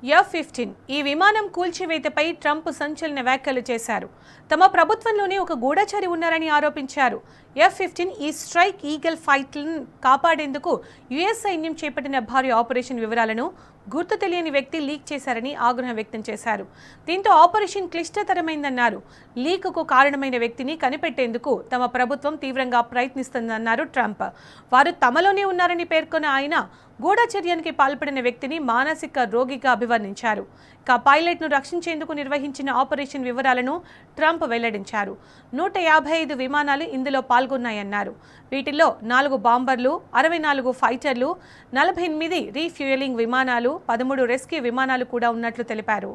F-15 ఈ విమానం కూల్చివేతపై Trump సంచలన వ్యాఖ్యలు చేశారు. తమ ప్రభుత్వంలోనే ఒక గూఢచారి ఉన్నారని ఆరోపించారు. F-15 ఈ స్ట్రైక్ ఈగల్ ఫైట్లను కాపాడేందుకు యుఎస్ సైన్యం చేపట్టిన భారీ ఆపరేషన్ వివరాలను గుర్తు తెలియని వ్యక్తి లీక్ చేశారని ఆగ్రహం వ్యక్తం చేశారు. దీంతో ఆపరేషన్ క్లిష్టతరమైందన్నారు. లీక్కు కారణమైన వ్యక్తిని కనిపెట్టేందుకు తమ ప్రభుత్వం తీవ్రంగా ప్రయత్నిస్తుందన్నారు ట్రంప్. వారు తమలోనే ఉన్నారని పేర్కొన్న ఆయన గూఢచర్యానికి పాల్పడిన వ్యక్తిని మానసిక రోగిగా అభివర్ణించారు. ఇక పైలట్ను రక్షించేందుకు నిర్వహించిన ఆపరేషన్ వివరాలను ట్రంప్ వెల్లడించారు. 155 విమానాలు ఇందులో పాల్గొన్నాయన్నారు. వీటిల్లో 4 బాంబర్లు, 64 ఫైటర్లు, 48 రీఫ్యూయలింగ్ విమానాలు, 13 రెస్క్యూ విమానాలు కూడా ఉన్నట్లు తెలిపారు.